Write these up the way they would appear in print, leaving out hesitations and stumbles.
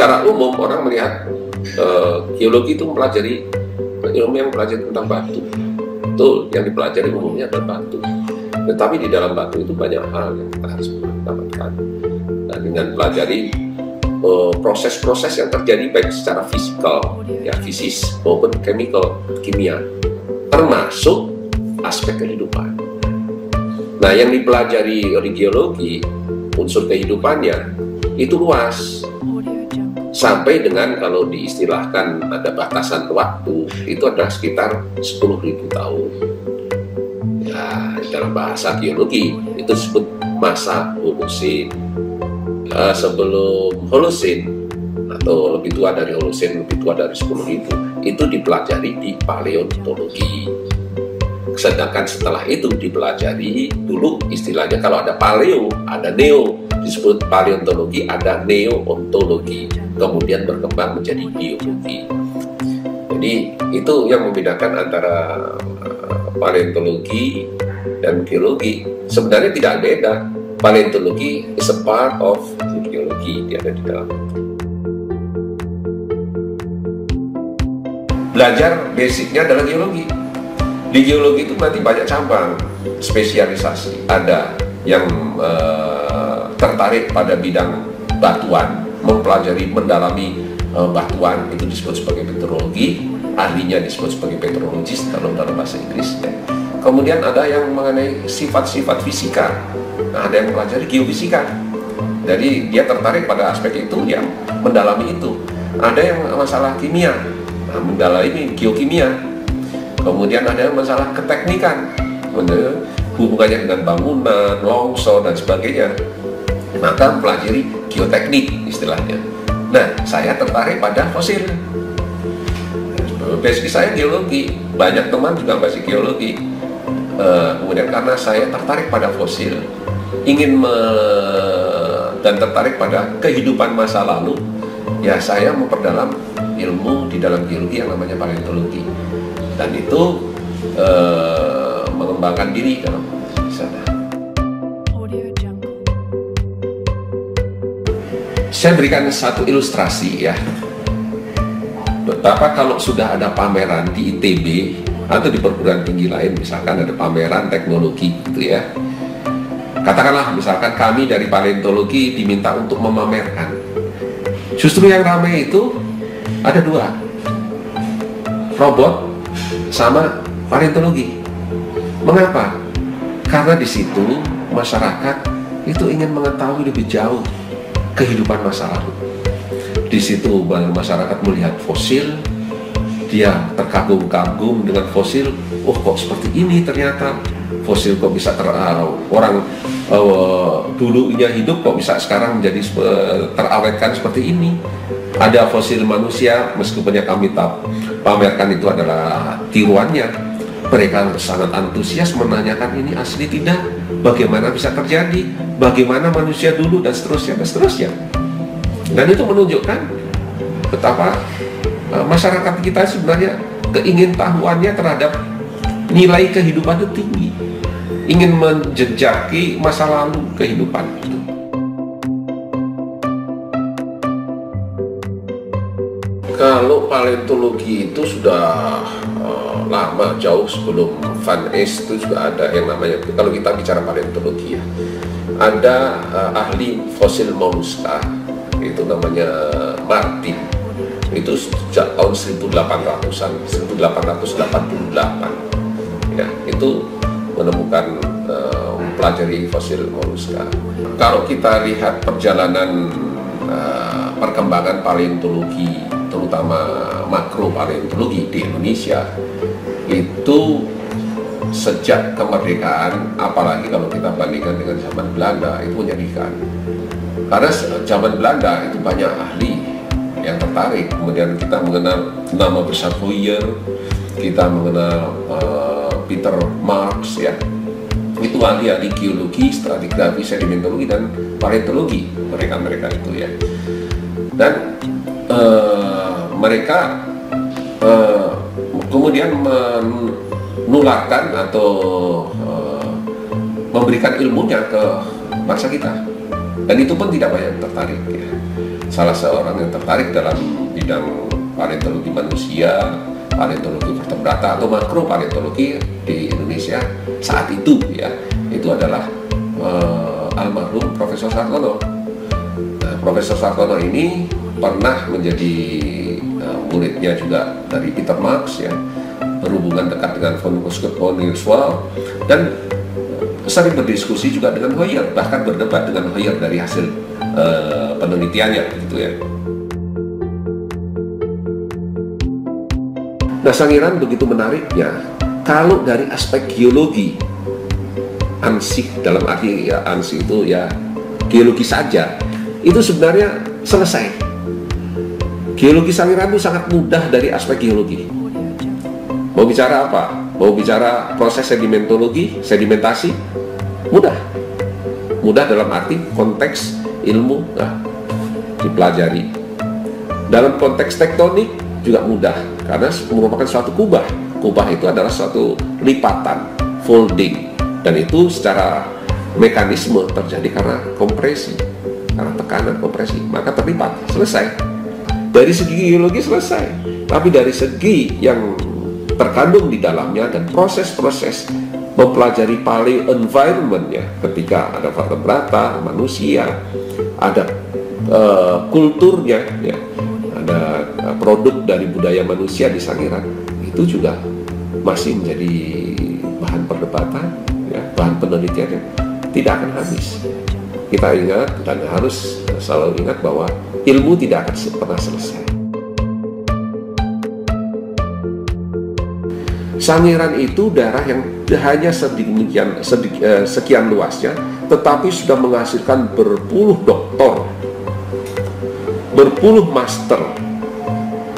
secara umum orang melihat geologi itu mempelajari ilmu yang mempelajari tentang batu. Betul, yang dipelajari umumnya adalah batu. Tetapi di dalam batu itu banyak hal yang kita harus dapatkan. Nah, dengan pelajari proses-proses yang terjadi baik secara fisikal, ya fisis maupun chemical, kimia, termasuk aspek kehidupan. Nah, yang dipelajari oleh geologi, unsur kehidupannya itu luas. Sampai dengan kalau diistilahkan ada batasan waktu, itu adalah sekitar 10.000 tahun. Ya, dalam bahasa geologi itu disebut masa Holosin. Sebelum Holosin atau lebih tua dari Holosin, lebih tua dari 10.000, itu dipelajari di paleontologi. Sedangkan setelah itu dipelajari dulu istilahnya kalau ada paleo, ada neo, disebut paleontologi, ada neoontologi, kemudian berkembang menjadi geologi. Jadi itu yang membedakan antara paleontologi dan geologi. Sebenarnya tidak beda. Paleontologi is a part of geologi, dia ada di dalam. Belajar basicnya adalah geologi. Di geologi itu nanti banyak cabang spesialisasi. Ada yang tertarik pada bidang batuan, mempelajari, mendalami batuan, itu disebut sebagai petrologi. Ahlinya disebut sebagai petrologis dalam bahasa Inggris. Kemudian ada yang mengenai sifat-sifat fisika. Nah, ada yang mempelajari geofisika. Jadi dia tertarik pada aspek itu, yang mendalami itu. Ada yang masalah kimia, nah, mendalami geokimia. Kemudian ada yang masalah keteknikan, hubungannya dengan bangunan, longsor dan sebagainya. Maka mempelajari geoteknik istilahnya. Nah, saya tertarik pada fosil. Basic saya geologi, banyak teman juga basic geologi. Kemudian karena saya tertarik pada fosil, dan tertarik pada kehidupan masa lalu, ya saya memperdalam ilmu di dalam geologi yang namanya paleontologi. Dan itu mengembangkan diri dalam sana. Saya berikan satu ilustrasi ya. Betapa kalau sudah ada pameran di ITB atau di perguruan tinggi lain, misalkan ada pameran teknologi gitu ya. Katakanlah misalkan kami dari paleontologi diminta untuk memamerkan. Justru yang ramai itu ada dua, robot sama paleontologi. Mengapa? Karena di situ masyarakat itu ingin mengetahui lebih jauh kehidupan masa lalu. Di situ masyarakat melihat fosil, dia terkagum-kagum dengan fosil. Oh, kok seperti ini ternyata fosil, kok bisa orang dulunya hidup kok bisa sekarang menjadi terawetkan seperti ini. Ada fosil manusia, meskipun yang kami pamerkan itu adalah tiruannya, mereka sangat antusias menanyakan ini asli tidak, bagaimana bisa terjadi, bagaimana manusia dulu, dan seterusnya dan seterusnya. Dan itu menunjukkan betapa masyarakat kita sebenarnya keingintahuannya terhadap nilai kehidupan itu tinggi, ingin menjejaki masa lalu kehidupan itu. Kalau paleontologi itu sudah lama, jauh sebelum Van Es itu juga ada yang namanya, kalau kita bicara paleontologi ya, ada ahli fosil moluska, itu namanya Martin. Itu sejak tahun 1800-an, 1888 ya, itu menemukan mempelajari fosil moluska. Kalau kita lihat perjalanan perkembangan paleontologi, terutama makro paleontologi di Indonesia, itu sejak kemerdekaan, apalagi kalau kita bandingkan dengan zaman Belanda, itu menyedihkan. Karena zaman Belanda itu banyak ahli yang tertarik. Kemudian kita mengenal nama besar Fourier, kita mengenal Peter Marks ya, itu ahli-ahli geologi, stratigrafi, sedimentologi dan paleontologi, mereka itu ya. Dan mereka kemudian menularkan atau memberikan ilmunya ke bangsa kita, dan itu pun tidak banyak tertarik ya. salah seorang yang tertarik dalam bidang paleontologi manusia, paleontologi vertebrata atau makro paleontologi di Indonesia saat itu ya, itu adalah almarhum Profesor Sartono. Nah, Profesor Sartono ini pernah menjadi muridnya juga dari Peter Marks ya, berhubungan dekat dengan von Hirschfeld dan sering berdiskusi juga dengan Hoyer, bahkan berdebat dengan Hoyer dari hasil penelitiannya gitu ya. Nah, Sangiran begitu menariknya kalau dari aspek geologi, ansih dalam arti ya ansih itu ya geologi saja, itu sebenarnya selesai. Geologi Sangiran itu sangat mudah dari aspek geologi. Mau bicara apa? Mau bicara proses sedimentasi, mudah. Mudah dalam arti konteks ilmu dipelajari. Dalam konteks tektonik juga mudah, karena merupakan suatu kubah. Kubah itu adalah suatu lipatan, folding, dan itu secara mekanisme terjadi karena kompresi, karena tekanan kompresi, maka terlipat, selesai. Dari segi geologi selesai, tapi dari segi yang terkandung di dalamnya dan proses-proses mempelajari paleo environment-nya, ketika ada vertebrata, manusia, ada kulturnya, ya, ada produk dari budaya manusia di Sangiran, itu juga masih menjadi bahan perdebatan, ya, bahan penelitian yang tidak akan habis. Kita ingat dan harus selalu ingat bahwa ilmu tidak akan pernah selesai. Sangiran itu daerah yang hanya sekian luasnya, tetapi sudah menghasilkan berpuluh doktor, berpuluh master,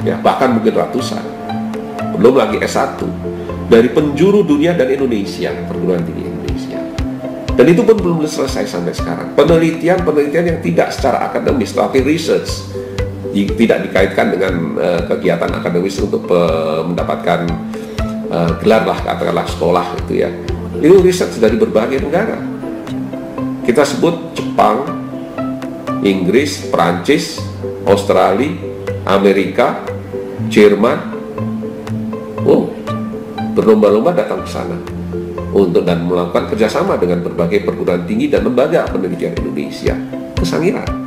ya, bahkan mungkin ratusan, belum lagi S1 dari penjuru dunia dan Indonesia, perguruan tinggi Indonesia. Dan itu pun belum selesai sampai sekarang. Penelitian yang tidak secara akademis, tapi research, tidak dikaitkan dengan kegiatan akademis untuk mendapatkan gelar lah, katakanlah sekolah itu ya. Itu research dari berbagai negara. Kita sebut Jepang, Inggris, Perancis, Australia, Amerika, Jerman. Berlomba-lomba datang ke sana untuk dan melakukan kerjasama dengan berbagai perguruan tinggi dan lembaga penelitian Indonesia ke Sangiran.